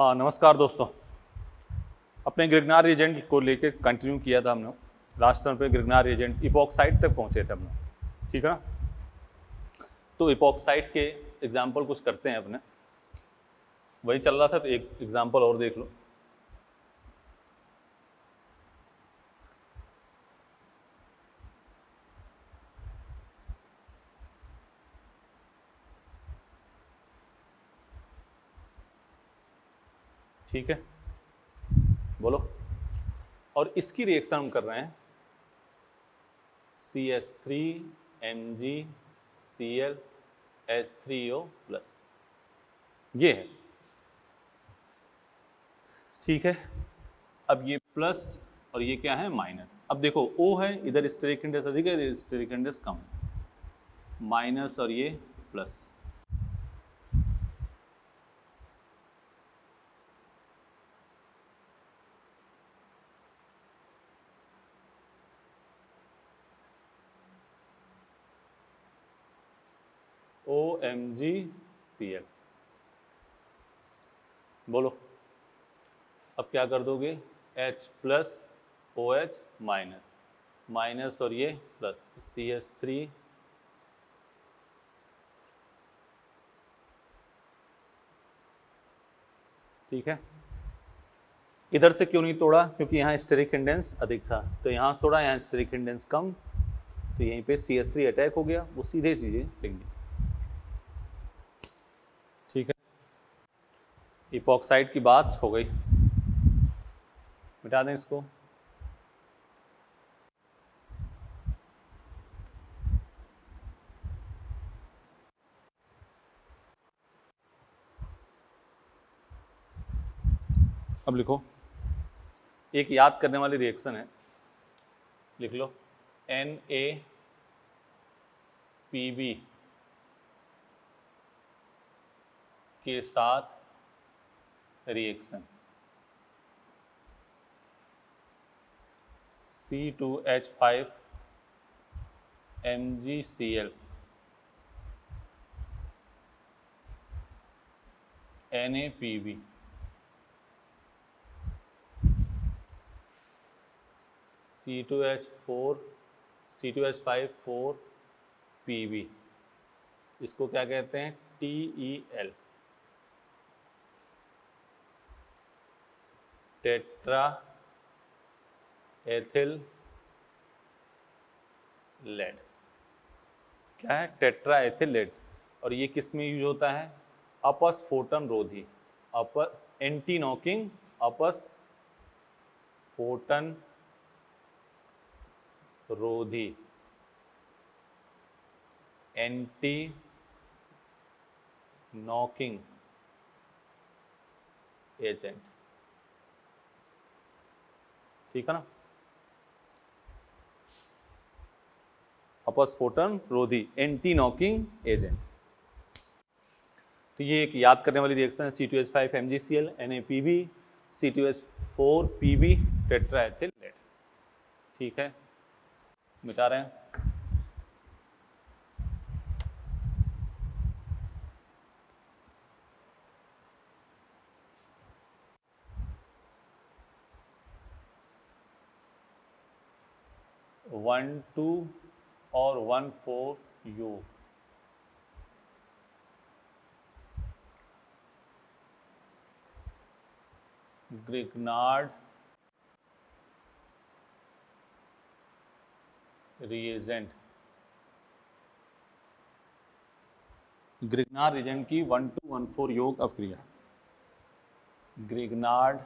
हाँ नमस्कार दोस्तों। अपने ग्रिग्नार रिएजेंट को लेके कंटिन्यू किया था हमने। लास्ट टर्म पे ग्रिग्नार रिएजेंट इपॉक्साइड तक पहुंचे थे हमने, ठीक है ना। तो इपॉक्साइड के एग्जाम्पल कुछ करते हैं अपने। वही चल रहा था तो एक एग्जाम्पल और देख लो। ठीक है, बोलो। और इसकी रिएक्शन हम कर रहे हैं CH3MgClH3O+, ये है, ठीक है। अब ये प्लस और ये क्या है, माइनस। अब देखो O है, इधर स्टेरिक इंडेक्स अधिक है, इधर स्टेरिक इंडेक्स कम है, माइनस और ये प्लस। OMgCl, बोलो। अब क्या कर दोगे, H plus OH minus, minus और ये प्लस, CH3 ठीक है। इधर से क्यों नहीं तोड़ा, क्योंकि यहाँ स्टेरिक इंडेंस अधिक था, तो यहाँ तोड़ा, यहाँ स्टेरिक इंडेंस कम, तो यहीं पे CH3 अटैक हो गया, वो सीधे चीजें लेंगे, ठीक है। इपॉक्साइड की बात हो गई, मिटा दें इसको। अब लिखो, एक याद करने वाली रिएक्शन है, लिख लो NaPb के साथ reaction C2H5MgCl NaPb C2H5 Pb, इसको क्या कहते हैं, TeL, टेट्रा एथिल लेड। क्या है, टेट्रा एथिल लेड। और ये किस में यूज होता है, अपस्फोटन रोधी, एंटी नॉकिंग अपस्फोटन रोधी, एंटी नॉकिंग एजेंट, ठीक है ना। अपस्फोटन रोधी, एंटी नॉकिंग एजेंट। तो ये एक याद करने वाली रिएक्शन है, C2H5MgCl NaPb C2H4Pb tetraethyl lead, ठीक है। मिटा रहे हैं। वन टू और 1,4 योग, ग्रिग्नार्ड रिएजेंट, ग्रिग्नार्ड रिएजेंट की 1,2,1,4 योग अवक्रिया, ग्रिग्नार्ड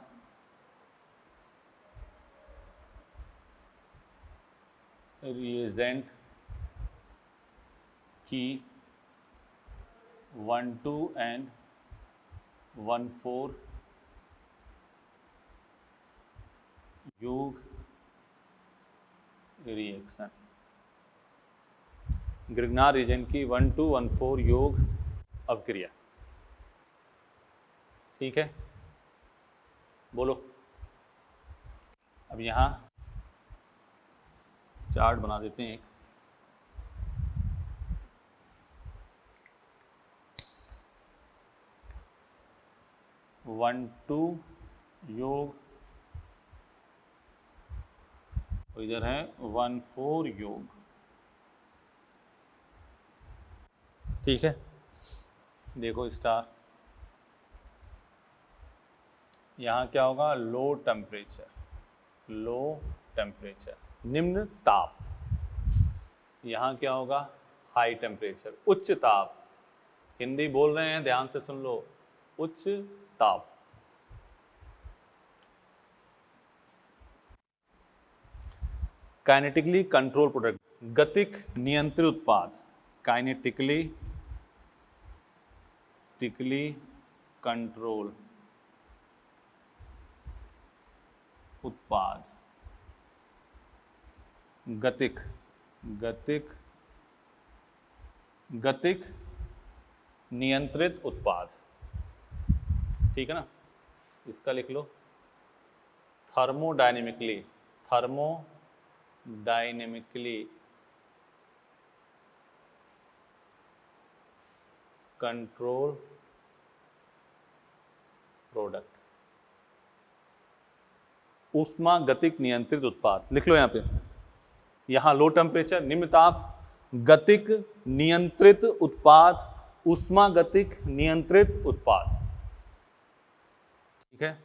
रिएजेंट की 1,2 and 1,4 योग रिएक्शन, ग्रिग्नार्ड रिएजेंट की 1,2,1,4 योग अवक्रिया, ठीक है। बोलो। अब यहाँ चार्ट बना देते हैं एक, 1,2 योग, इधर है 1,4 योग। ठीक है, देखो स्टार, यहाँ क्या होगा, लो टेम्परेचर, लो टेम्परेचर, निम्न ताप। यहाँ क्या होगा, हाई टेम्परेचर, उच्च ताप। हिंदी बोल रहे हैं, ध्यान से सुन लो, उच्च ताप। काइनेटिकली कंट्रोल प्रोडक्ट, गतिक नियंत्रित उत्पाद, काइनेटिकली कंट्रोल उत्पाद, गतिक नियंत्रित उत्पाद। ठीक है ना, इसका लिख लो, थर्मोडायनेमिकली कंट्रोल प्रोडक्ट, ऊष्मागतिक नियंत्रित उत्पाद। लिख लो यहाँ पे, यहाँ लो टेम्परेचर, निम्न ताप, गतिक नियंत्रित उत्पाद, ऊष्मागतिक नियंत्रित उत्पाद। ठीक है,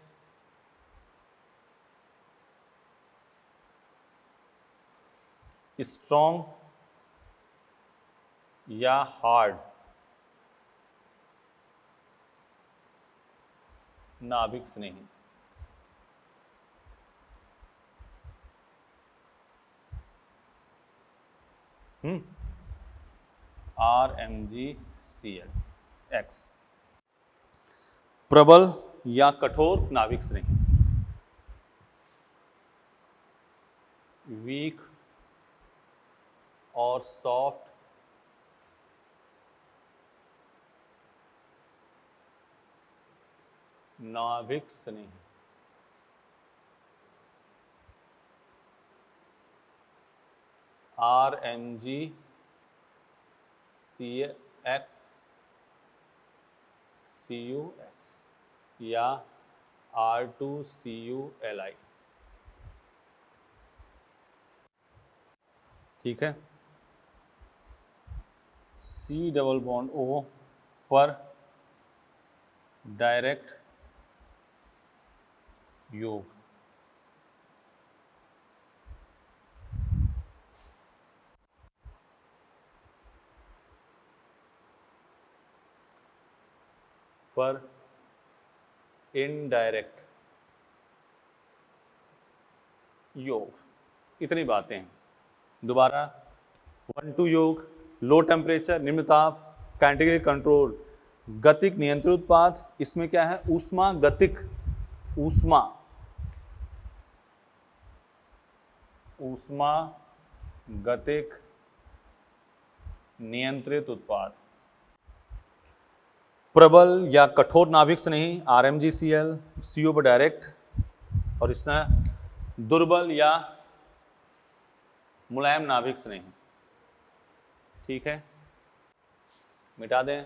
स्ट्रॉन्ग या हार्ड, नाभिक स्नेही। RMgCl X, प्रबल या कठोर नाभिक स्नेही, वीक और सॉफ्ट नाभिक स्नेही। RMgCX या R2CuLi। ठीक है, C डबल बॉन्ड O पर डायरेक्ट योग, पर इनडायरेक्ट योग। इतनी बातें हैं। दोबारा, 1,2 योग, लो टेम्परेचर, निम्न ताप, काइनेटिकली कंट्रोल, गतिक नियंत्रित उत्पाद। इसमें क्या है, ऊष्मागतिक, ऊष्मागतिक नियंत्रित उत्पाद, प्रबल या कठोर नाभिक से नहीं, RMgCl, CO पर डायरेक्ट, और इसमें दुर्बल या मुलायम नाभिक से नहीं। ठीक है, मिटा दें।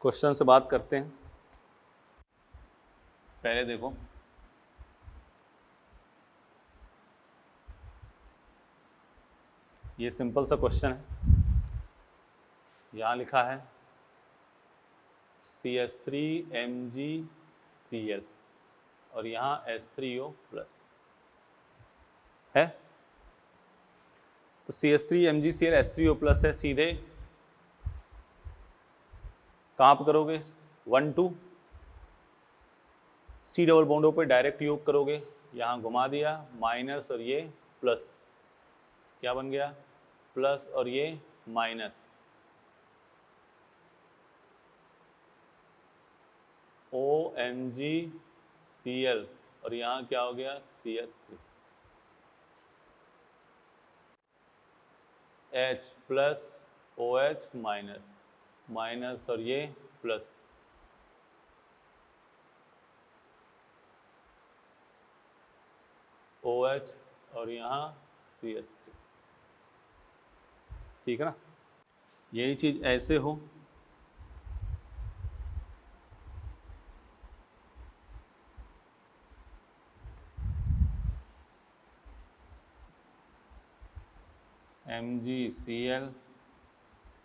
क्वेश्चन से बात करते हैं। पहले देखो, ये सिंपल सा क्वेश्चन है। यहाँ लिखा है CH3MgCl और यहाँ H3O प्लस है। तो CH3MgCl H3O प्लस है, सीधे कहाँ पर करोगे, 1,2 C डबल बॉन्डों पे डायरेक्ट योग करोगे। यहाँ घुमा दिया, माइनस और ये प्लस, क्या बन गया, प्लस और ये माइनस, OMgCl और यहाँ क्या हो गया, CH3। H plus OH minus, minus और ये प्लस, OH और यहाँ CH3। ठीक है ना, यही चीज ऐसे हो, MgCl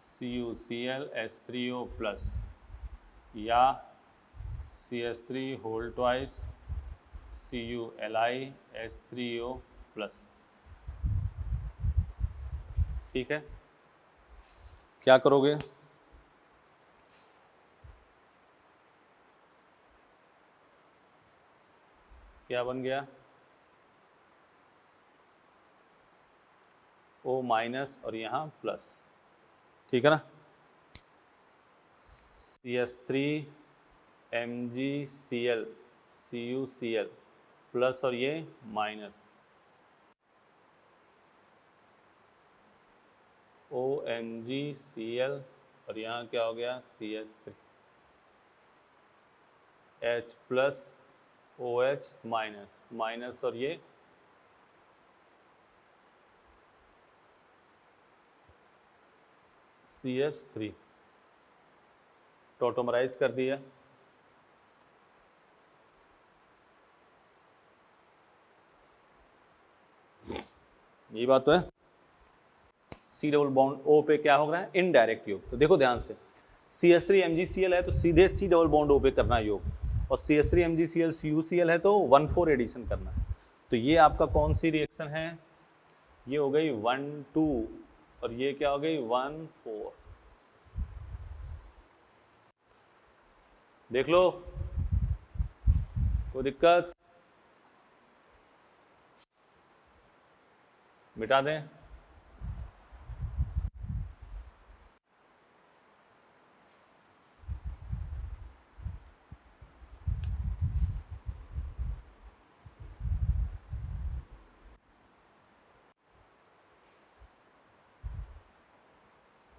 CuCl H3O प्लस, या CH3 whole twice CuLi H3O plus. ठीक है, क्या करोगे? क्या बन गया? O माइनस और यहाँ प्लस। ठीक है ना, CH3 MgCl CuCl प्लस और ये माइनस, OMgCl और यहाँ क्या हो गया? CH3, H plus OH minus, minus और ये CH3, टोटोमराइज कर दिया। यही बात तो है। C डबल बॉन्ड O पे क्या हो रहा है? इनडायरेक्ट योग। तो देखो ध्यान से, CH3 MgCl है तो सीधे C डबल बॉन्ड O पे करना है योग, और CH3 MgCl CuCl है तो 1,4 एडिशन करना है। तो ये आपका कौन सी रिएक्शन है? ये हो गई 1,2 और ये क्या हो गई? 1,4। देख लो, कोई दिक्कत? मिटा दें?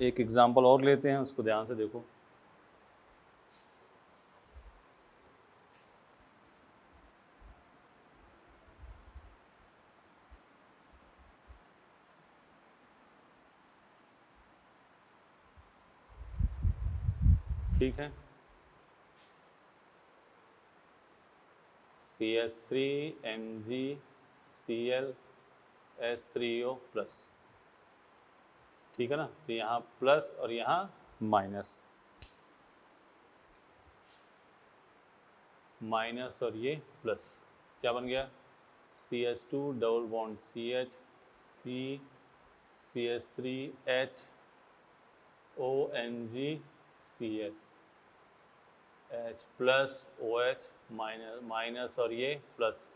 एक एग्जांपल और लेते हैं, उसको ध्यान से देखो। ठीक है, CH3 MgCl H3O प्लस। ठीक है ना, तो यहाँ प्लस और यहाँ माइनस, माइनस और ये प्लस, क्या बन गया? CH2 double bond CH C CH3 H OMgCl H plus OH minus, minus और ये प्लस,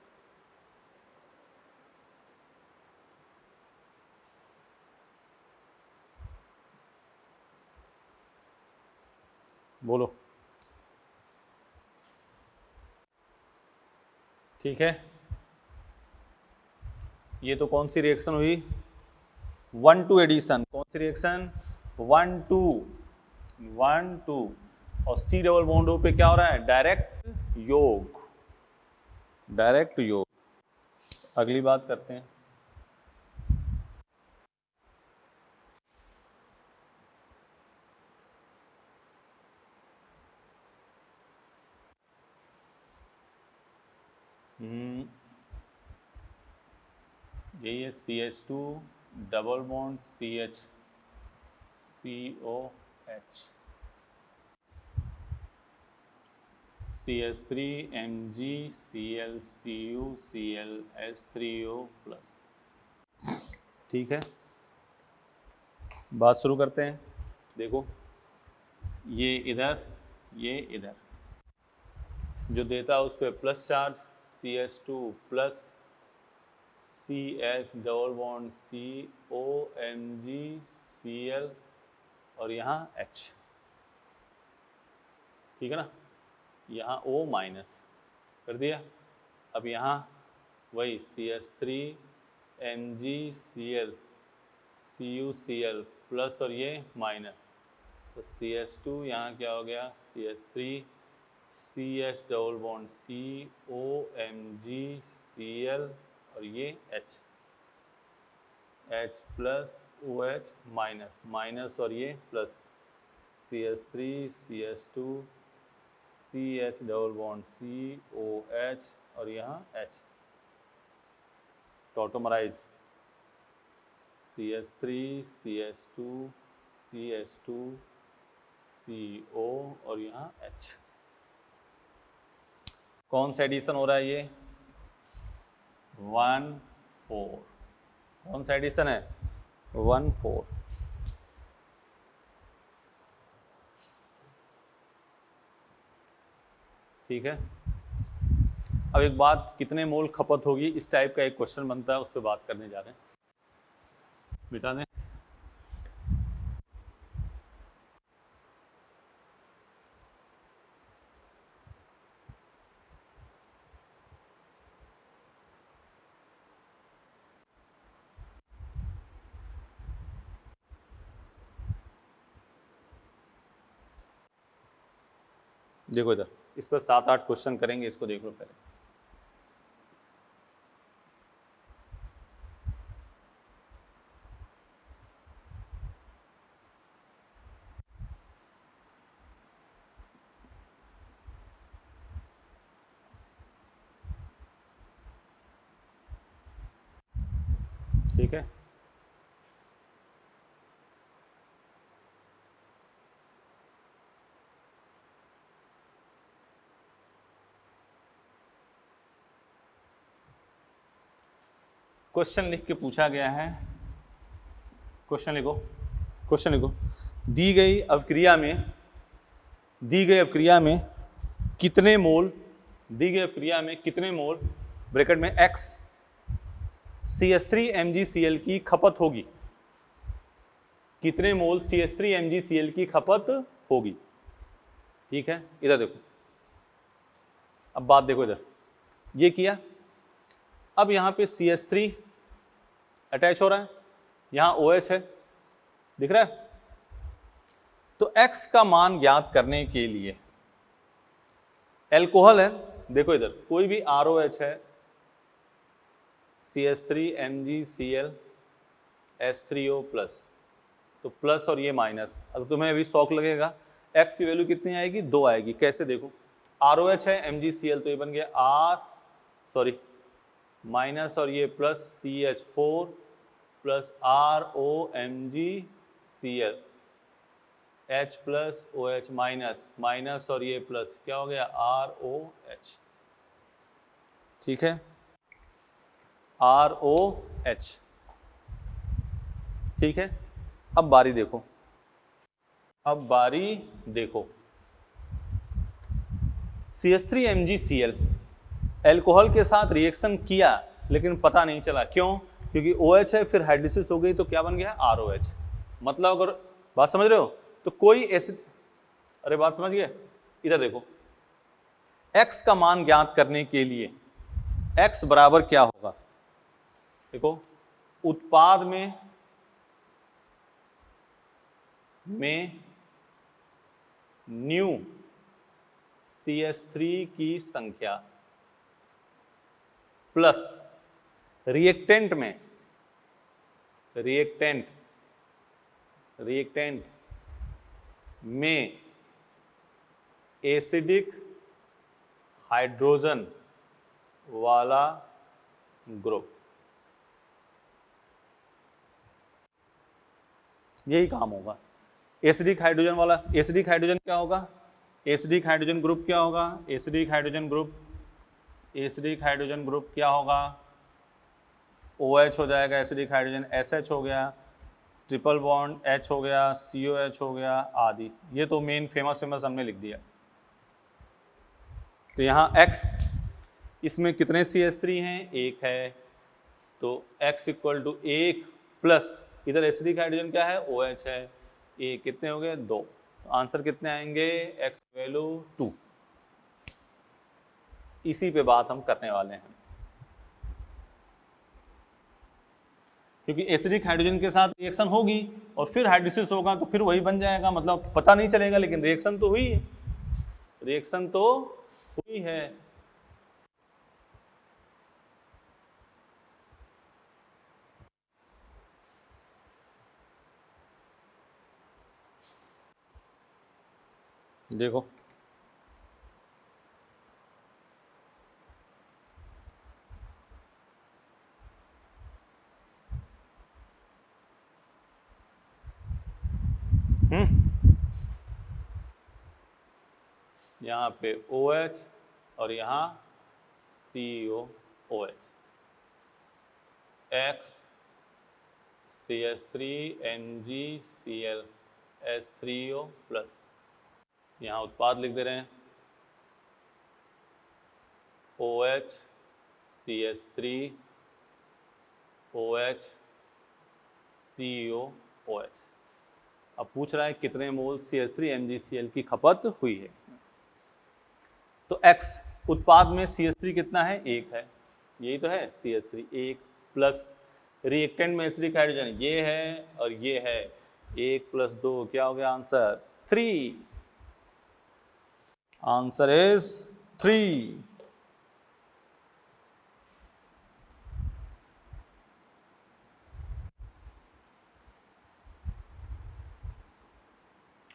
बोलो। ठीक है, ये तो कौन सी रिएक्शन हुई? 1,2 एडिशन। कौन सी रिएक्शन? 1,2 1,2। और C डबल बॉन्ड O पे क्या हो रहा है? डायरेक्ट योग, डायरेक्ट योग। अगली बात करते हैं। यही है CH2 double bond CH COH CH3 MgCl CuCl H3O plus. ठीक है, बात शुरू करते हैं। देखो, ये इधर, ये इधर, जो देता है उस पर plus charge, CH2 plus CH double bond COMgCl और यहाँ H। ठीक है ना, यहाँ O माइनस कर दिया। अब यहाँ वही CH3 MgCl CuCl प्लस और ये माइनस, तो CH2 यहाँ क्या हो गया CH3, CH double bond COMgCl और ये H, H plus OH minus, minus और ये plus CH3 CH2 CH double bond COH और यहाँ H, टॉटोमराइज CH3 CH2 CH2 CO और यहाँ H। कौन सा एडिशन हो रहा है ये 1 4, कौन सा एडिशन है 1 4। ठीक है, अब एक बात, कितने मोल खपत होगी, इस टाइप का एक क्वेश्चन बनता है, उस पर बात करने जा रहे हैं। मिटा दें। देखो इधर, इस पर 7-8 क्वेश्चन करेंगे, इसको देख लो पहले। ठीक है, क्वेश्चन लिख के पूछा गया है, क्वेश्चन लिखो, क्वेश्चन लिखो। दी गई अवक्रिया में कितने मोल, दी गई अवक्रिया में कितने मोल ब्रैकेट में X CH3 MgCl की खपत होगी, कितने मोल CH3 MgCl की खपत होगी। ठीक है, इधर देखो, अब बात देखो, इधर ये किया, अब यहां पे CH3 अटैच हो रहा है, यहां OH है, दिख रहा है। तो X का मान ज्ञात करने के लिए, एल्कोहल है, देखो इधर कोई भी ROH है, CH3 MgCl H3O प्लस, तो प्लस और ये माइनस। अगर तुम्हें अभी शौक लगेगा X की वैल्यू कितनी आएगी 2 आएगी, कैसे देखो, ROH है MgCl, तो ये बन गया माइनस और ये plus CH4 plus ROMgCl, H plus OH minus, minus और ये प्लस, क्या हो गया ROH। ठीक है, ROH। ठीक है, अब बारी देखो, अब बारी देखो, CH3 MgCl एल्कोहल के साथ रिएक्शन किया लेकिन पता नहीं चला, क्यों, क्योंकि OH है, फिर हाइड्रोलिसिस हो गई, तो क्या बन गया ROH। मतलब अगर बात समझ रहे हो, तो कोई एसिड, अरे बात समझ गए, इधर देखो, X का मान ज्ञात करने के लिए X बराबर क्या होगा, देखो, उत्पाद में न्यू CH3 की संख्या प्लस रिएक्टेंट में एसिडिक हाइड्रोजन वाला ग्रुप, यही काम होगा। एसिडिक हाइड्रोजन वाला, एसिडिक हाइड्रोजन क्या होगा, एसिडिक हाइड्रोजन ग्रुप क्या होगा, एसिडिक हाइड्रोजन ग्रुप क्या होगा, OH हो जाएगा, एसिडिक हाइड्रोजन SH हो गया, ट्रिपल बॉन्ड H हो गया, COH हो गया आदि। ये तो मेन फेमस हमने लिख दिया। तो यहाँ X, इसमें कितने CH3 हैं, 1 है, तो X इक्वल टू 1 प्लस, इधर एसिडिक हाइड्रोजन क्या है OH है, ये कितने हो गए 2, तो आंसर कितने आएंगे X वैल्यू 2। इसी पे बात हम करने वाले हैं। क्योंकि एसिडिक हाइड्रोजन के साथ रिएक्शन होगी और फिर हाइड्रोलिसिस होगा तो फिर वही बन जाएगा, मतलब पता नहीं चलेगा लेकिन रिएक्शन तो हुई है, रिएक्शन तो हुई है। देखो यहाँ पे OH और यहाँ COOH, X CH3NgClS3O प्लस, यहाँ उत्पाद लिख दे रहे हैं OH CH3OH COOH। अब पूछ रहा है कितने मोल CH3NgCl की खपत हुई है। तो X उत्पाद में CH3 कितना है, 1 है, यही तो है CH3 1 प्लस रिएक्टेंट में एसिडिक हाइड्रोजन ये है और ये है, 1 + 2 क्या हो गया आंसर 3, आंसर इज 3।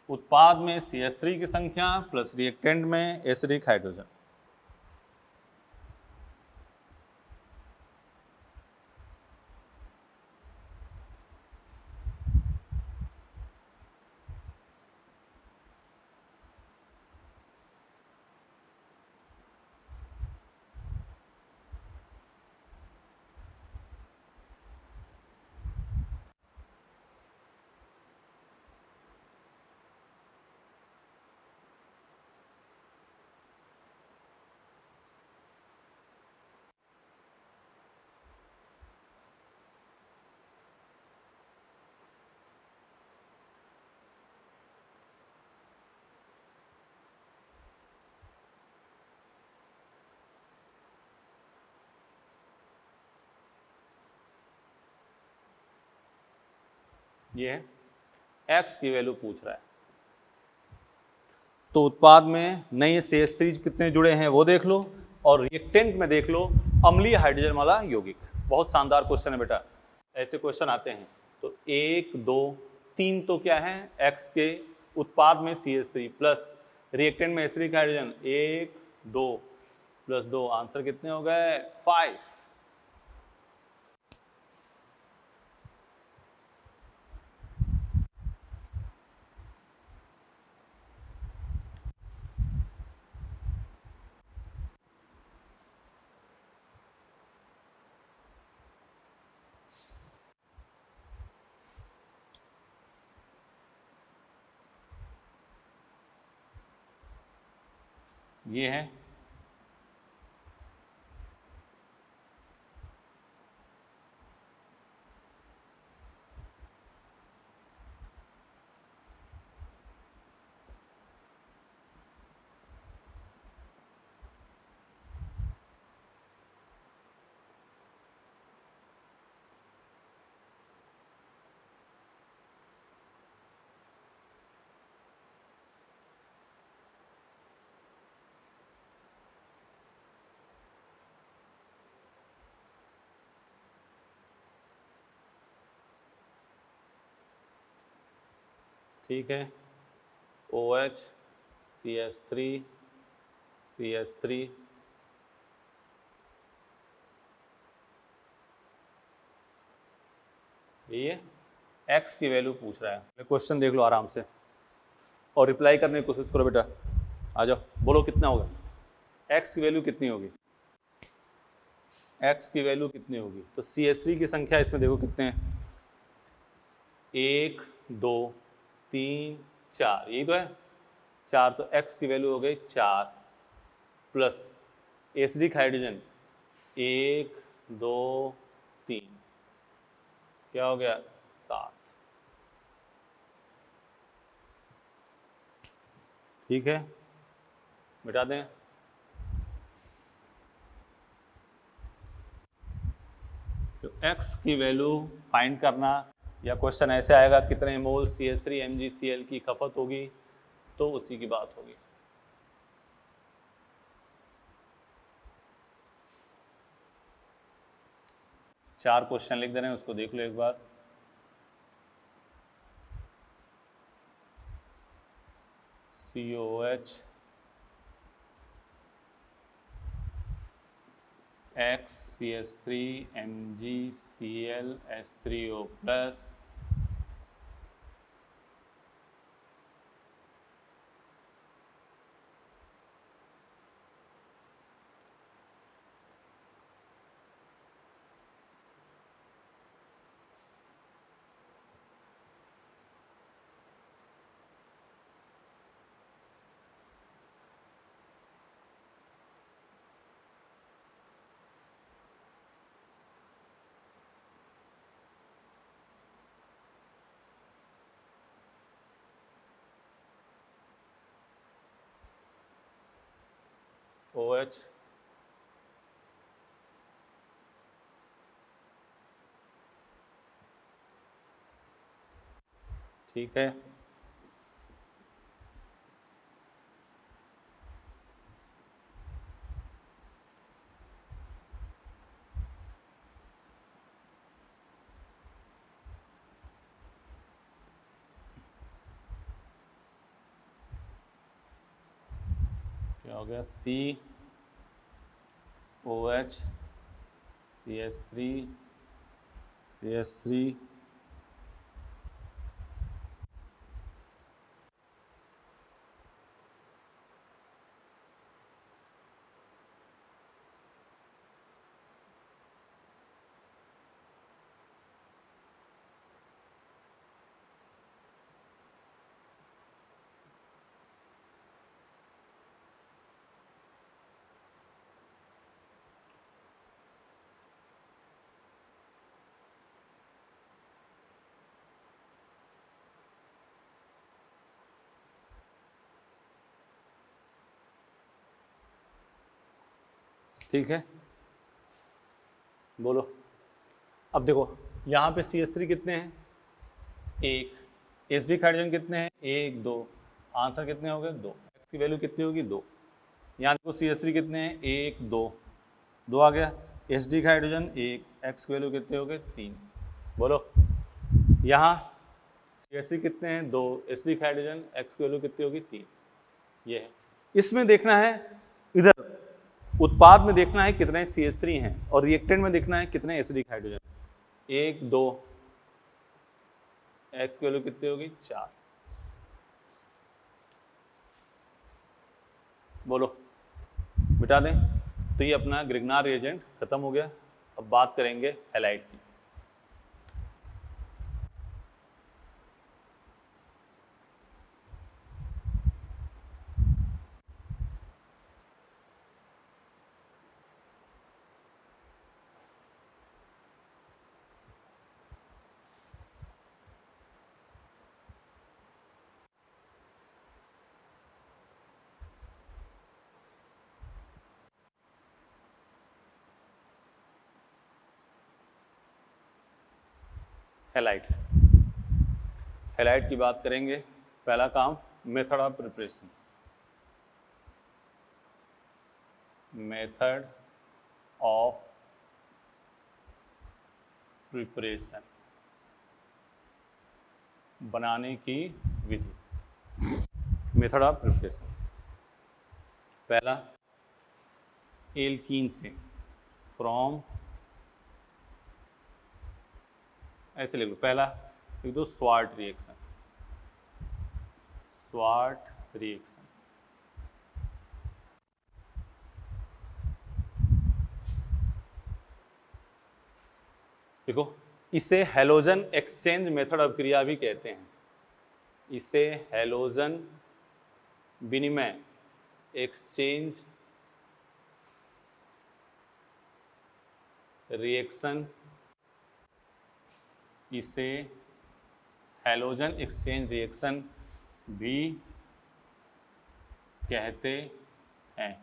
उत्पाद में CH3 की संख्या प्लस रिएक्टेंट में एसिडिक हाइड्रोजन। ये है X की वैल्यू पूछ रहा है, तो उत्पाद में नए CH3 कितने जुड़े हैं वो देख लो और रिएक्टेंट में देख लो अम्लीय हाइड्रोजन वाला यौगिक। बहुत शानदार क्वेश्चन है बेटा, ऐसे क्वेश्चन आते हैं। तो 1 2 3 तो क्या है X के उत्पाद में CH3 प्लस रिएक्टेंट में एसिडिक हाइड्रोजन 1 2 + 2, आंसर कितने हो गए 5। ये है ठीक है OH CH3 CH3 ये X की वैल्यू पूछ रहा है। क्वेश्चन देख लो आराम से और रिप्लाई करने की कोशिश करो बेटा, आ जाओ बोलो कितना होगा X की वैल्यू कितनी होगी, X की वैल्यू कितनी होगी। तो CH3 की संख्या इसमें देखो कितने हैं 1 2 3 4, यही तो है 4, तो X की वैल्यू हो गई 4 प्लस एसिडिक हाइड्रोजन 1 2 3 क्या हो गया 7। ठीक है मिटा दें। तो x की वैल्यू फाइंड करना, या क्वेश्चन ऐसे आएगा कितने मोल CH3 MgCl की खपत होगी, तो उसी की बात होगी। चार क्वेश्चन लिख दे रहे हैं, उसको देख लो एक बार। COH X CH3 MgCl H3O plus OH ठीक है। क्या हो गया, COH CH3 ठीक है, बोलो। अब देखो यहाँ पे CH3 कितने हैं, एक। एसडी हाइड्रोजन कितने हैं, एक दो। आंसर कितने हो गए, दो। एक्स की वैल्यू कितनी होगी, दो। यहाँ देखो CH3 कितने हैं, एक दो, दो आ गया। एसडी हाइड्रोजन एक, एक्स की वैल्यू कितने हो गए, तीन। बोलो यहाँ CH3 कितने हैं, दो। एसडी हाइड्रोजन एक्स की वैल्यू कितनी होगी, तीन। ये है। इसमें देखना है, इधर उत्पाद में देखना है कितने CH3 हैं, और रिएक्टेंट में देखना है कितने एसिडिक हाइड्रोजन। एक दो, एक्स की वैल्यू कितनी होगी, चार। बोलो मिटा दें। तो ये अपना ग्रिग्नार रिएजेंट खत्म हो गया। अब बात करेंगे हैलाइड की। हैलाइड, हैलाइड की बात करेंगे। पहला काम, method of preparation. Method of preparation, बनाने की विधि। मेथड ऑफ प्रिपरेशन, पहला एल्कीन से, फ्रॉम, ऐसे लिख लो। पहला लिख दो स्वार्ट रिएक्शन, स्वार्ट रिएक्शन। देखो इसे हैलोजन एक्सचेंज मेथड ऑफ क्रिया भी कहते हैं। इसे हैलोजन विनिमय, एक्सचेंज रिएक्शन, इसे हैलोजन एक्सचेंज रिएक्शन भी कहते हैं।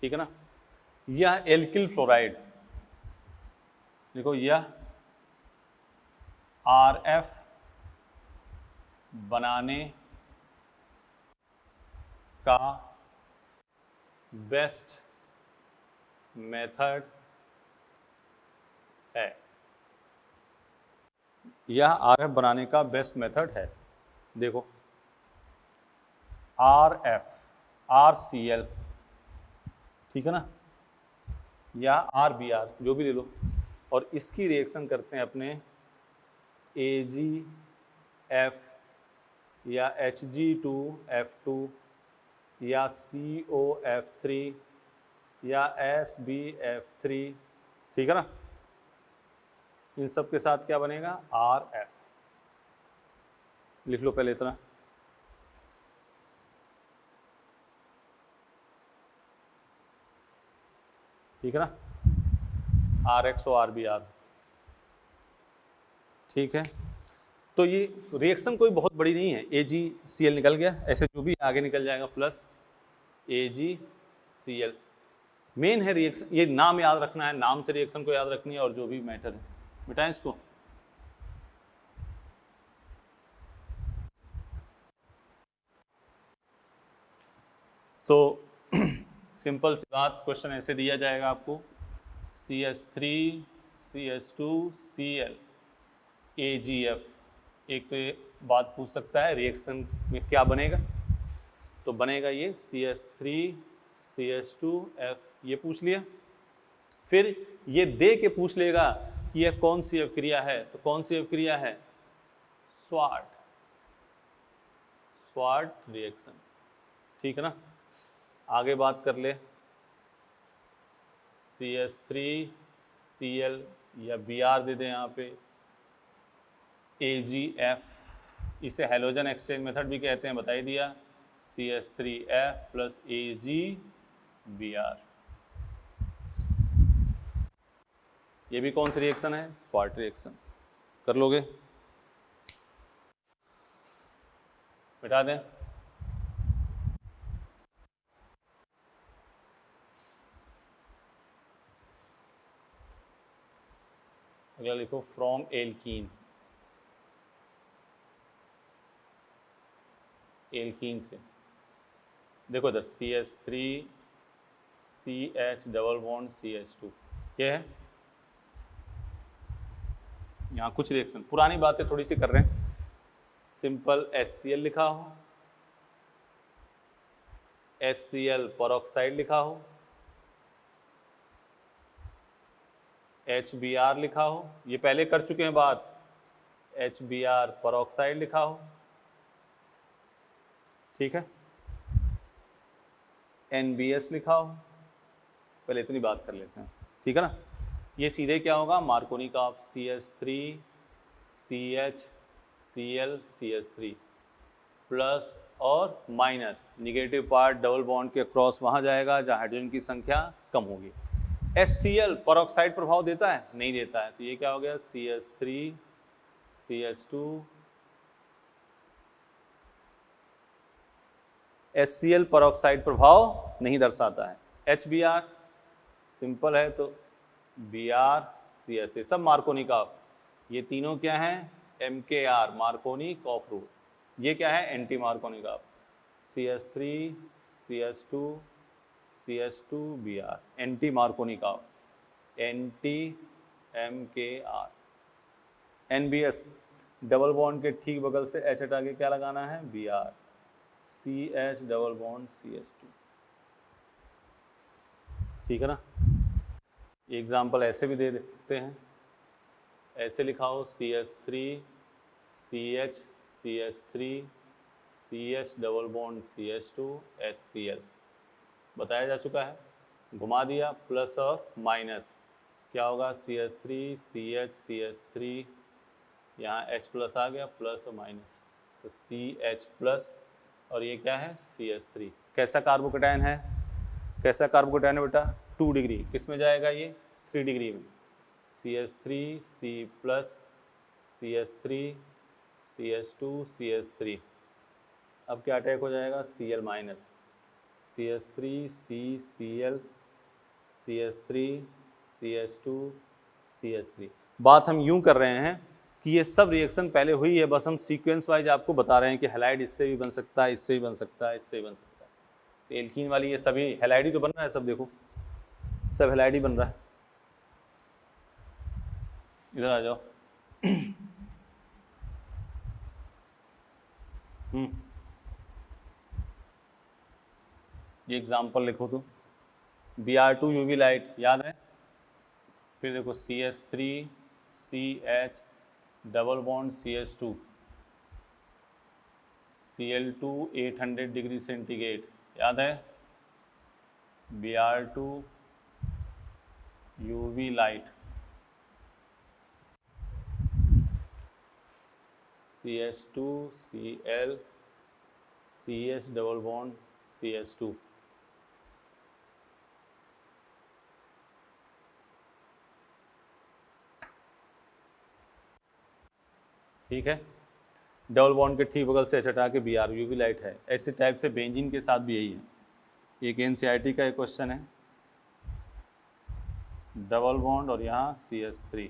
ठीक है ना। यह एल्किल फ्लोराइड, देखो यह RF बनाने का बेस्ट मेथड है, यह RF बनाने का बेस्ट मेथड है। देखो RF RCl, ठीक है ना, या RBr जो भी ले लो, और इसकी रिएक्शन करते हैं अपने AgF या Hg2F2 या COF3 या SbF3, ठीक है ना, इन सब के साथ क्या बनेगा RF। लिख लो पहले इतना, ठीक है ना, RX और RBr, ठीक है। तो ये रिएक्शन कोई बहुत बड़ी नहीं है, AgCl निकल गया, ऐसे जो भी आगे निकल जाएगा प्लस AgCl। मेन है रिएक्शन, ये नाम याद रखना है, नाम से रिएक्शन को याद रखनी है, और जो भी मैटर है बेटा इसको। तो सिंपल सी बात, क्वेश्चन ऐसे दिया जाएगा आपको, CH3 CH2 Cl AgF। एक तो ये बात पूछ सकता है रिएक्शन में क्या बनेगा, तो बनेगा ये CH3 CH2F, ये पूछ लिया। फिर ये दे के पूछ लेगा कि यह कौन सी अभिक्रिया है, तो कौन सी अभिक्रिया है, स्वार्ट रिएक्शन, ठीक है ना। आगे बात कर ले, CH3Cl या Br दे दें यहाँ पे, AgF, इसे हैलोजन एक्सचेंज मेथड भी कहते हैं, बता ही दिया, CH3F प्लस AgBr, ये भी कौन सी रिएक्शन है, स्वार्ट रिएक्शन। कर लोगे, बिठा दें। अगला लिखो फ्रॉम एल्कीन, एल्कीन से देखो इधर CH3 CH double bond CH2, ये है, यहाँ कुछ रिएक्शन पुरानी बातें थोड़ी सी कर रहे हैं। सिंपल HCl लिखा हो, HCl परऑक्साइड लिखा हो, HBr लिखा हो, ये पहले कर चुके हैं बात, HBr परऑक्साइड लिखा हो, ठीक है, NBS लिखा हो, पहले इतनी बात कर लेते हैं, ठीक है ना। ये सीधे क्या होगा, मार्कोनी का CH3 CH Cl CH3 plus और minus, negative part double bond के क्रॉस वहाँ जाएगा जहाँ हाइड्रोजन की संख्या कम होगी। HCl परऑक्साइड प्रभाव देता है, नहीं देता है, तो ये क्या हो गया CH3 CH2, HCl परऑक्साइड प्रभाव नहीं दर्शाता है। HBr सिंपल है, तो Br CH, सब मार्कोनी का, ये तीनों क्या हैं, MKR मार्कोनी कॉफ रूल, ये क्या है एंटी मार्कोनी का, CH3 CH2 CH2 Br anti Markovnikov का, anti MKR। NBS double bond के ठीक बगल से H हटा के क्या लगाना है, Br CH double bond CH2, ठीक है ना। एग्जाम्पल ऐसे भी दे सकते हैं, ऐसे लिखा हो CH3 CH CH3 CH double bond CH2 HCl, बताया जा चुका है, घुमा दिया प्लस और माइनस, क्या होगा CH3 CH CH3, यहाँ H प्लस आ गया प्लस और माइनस, तो CH प्लस, और ये क्या है CH3। कैसा कार्बोकेटायन है, कैसा कार्बोकेटायन है बेटा, 2 डिग्री, किस में जाएगा ये 3 डिग्री में, CH3 C plus CH3 CH2 CH3, अब क्या अटैक हो जाएगा Cl minus, CH3 C Cl CH3 CH2 CH3। बात हम यूं कर रहे हैं कि ये सब रिएक्शन पहले हुई है, बस हम सीक्वेंस वाइज आपको बता रहे हैं कि हैलाइड इससे भी बन सकता है, इससे भी बन सकता है, इससे भी बन सकता है। तो एल्कीन वाली ये सभी हैलाइड ही तो बन रहा है, सब देखो सब हैलाइड ही बन रहा है। इधर आ जाओ। ये एग्जाम्पल लिखो तो Br2 UV लाइट याद है, फिर देखो CH3 CH double bond CH2 Cl2 800 degree centigrade याद है, Br2 UV light CH2 Cl CH double bond CH2। ठीक है, डबल बॉन्ड के ठीक बगल से एच हटा के Br UV लाइट है। ऐसे टाइप से बेंजीन के साथ भी यही है। एक NCERT का एक क्वेश्चन है, डबल बॉन्ड और यहाँ CH3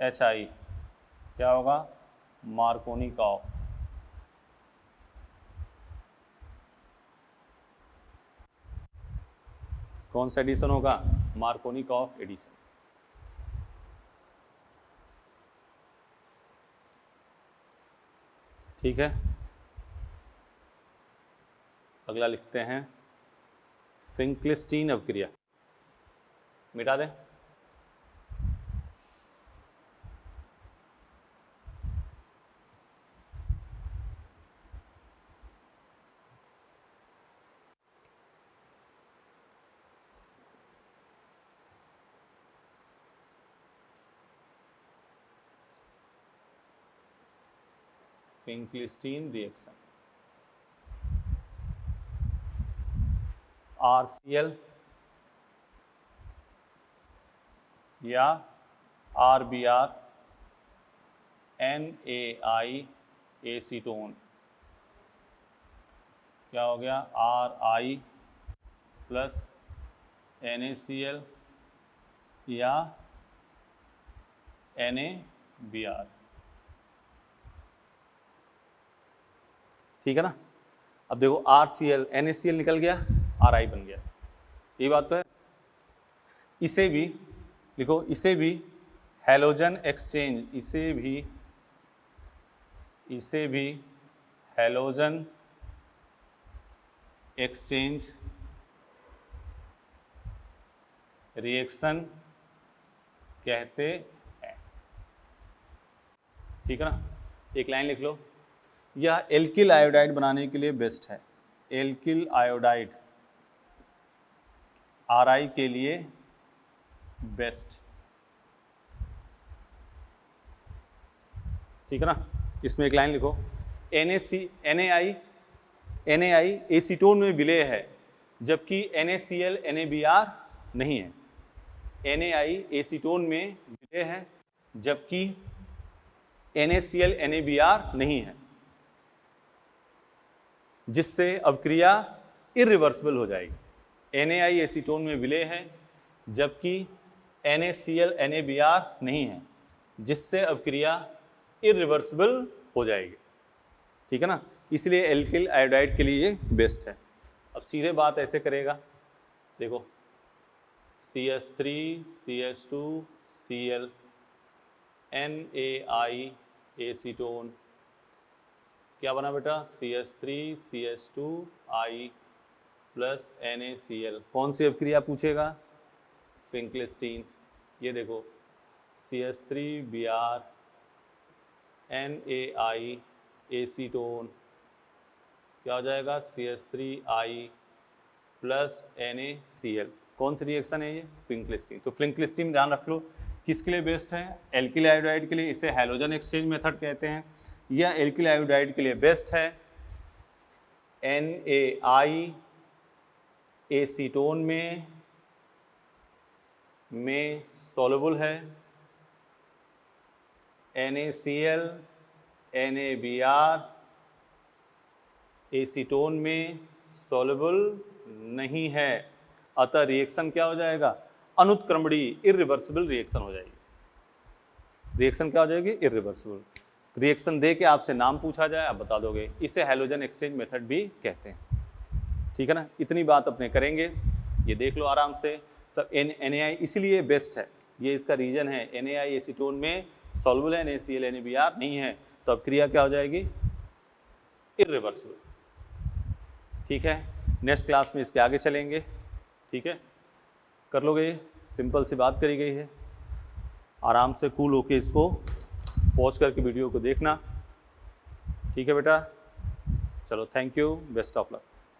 HI क्या होगा, मार्कोनिकॉफ। कौन सा एडिशन होगा, मार्कोनिकॉफ एडिशन। ठीक है, अगला लिखते हैं फिंकलिस्टीन अवक्रिया, मिटा दें। फिंकलिस्टीन रिएक्शन, RCl या RBr NaI एसीटोन क्या हो गया, Ri प्लस NaCl या NaBr। ठीक है ना। अब देखो RCl NaCl निकल गया, Ri बन गया, ये बात तो है। इसे भी लिखो, इसे भी हैलोजन एक्सचेंज, इसे भी हैलोजन एक्सचेंज रिएक्शन कहते हैं। ठीक है ना, एक लाइन लिख लो, यह एल्किल आयोडाइड बनाने के लिए बेस्ट है। एल्किल आयोडाइड Ri के लिए बेस्ट। ठीक है ना, इसमें एक लाइन लिखो, NaI एसीटोन में विलेय है, जबकि NaCl NaBr नहीं है। NaI एसीटोन में विलेय है, जबकि NaCl NaBr नहीं है, जिससे अवक्रिया इरिवर्सिबल हो जाएगी। NaI एसीटोन में विलेय है, जबकि NaCl NaBr नहीं है, जिससे अवक्रिया इरिवर्सिबल हो जाएगी। ठीक है ना, इसलिए एल्किल आयोडाइड के लिए ये बेस्ट है। अब सीधे बात ऐसे करेगा, देखो CH3 CH2 Cl NaI acetone क्या बना बेटा, CH3 CH2I प्लस NaCl। कौन सी अवक्रिया पूछेगा, फिंकलिस्टीन। ये देखो CH3Br NaI एसीटोन क्या हो जाएगा, CH3I प्लस NaCl। कौन सी रिएक्शन है ये, फिंकलिस्टीन। तो फिंकलिस्टीन ध्यान रख लो किसके लिए बेस्ट है, एल्किल आयोडाइड के लिए। इसे हैलोजन एक्सचेंज मेथड कहते हैं। यह एल्किल आयोडाइड के लिए बेस्ट है। NaI एसीटोन में सॉल्युबल है, NaCl NaBr एसीटोन में सॉल्युबल नहीं है। अतः रिएक्शन क्या हो जाएगा, अनुत्क्रमणीय, इरिवर्सिबल रिएक्शन हो जाएगी। रिएक्शन क्या हो जाएगी, इरिवर्सिबल। रिएक्शन दे के आपसे नाम पूछा जाए, आप बता दोगे, इसे हैलोजन एक्सचेंज मेथड भी कहते हैं। ठीक है ना, इतनी बात अपने करेंगे, ये देख लो आराम से। सब NaI इसलिए बेस्ट है, ये इसका रीजन है, NaI एसीटोन में सॉल्युबल है, NaCl NaBr नहीं है, तो अब क्रिया क्या हो जाएगी, इरिवर्सिबल। ठीक है, नेक्स्ट क्लास में इसके आगे चलेंगे। ठीक है, कर लोगे, सिंपल सी बात करी गई है, आराम से कूल होके इसको पॉज करके वीडियो को देखना। ठीक है बेटा, चलो, thank you, best of luck.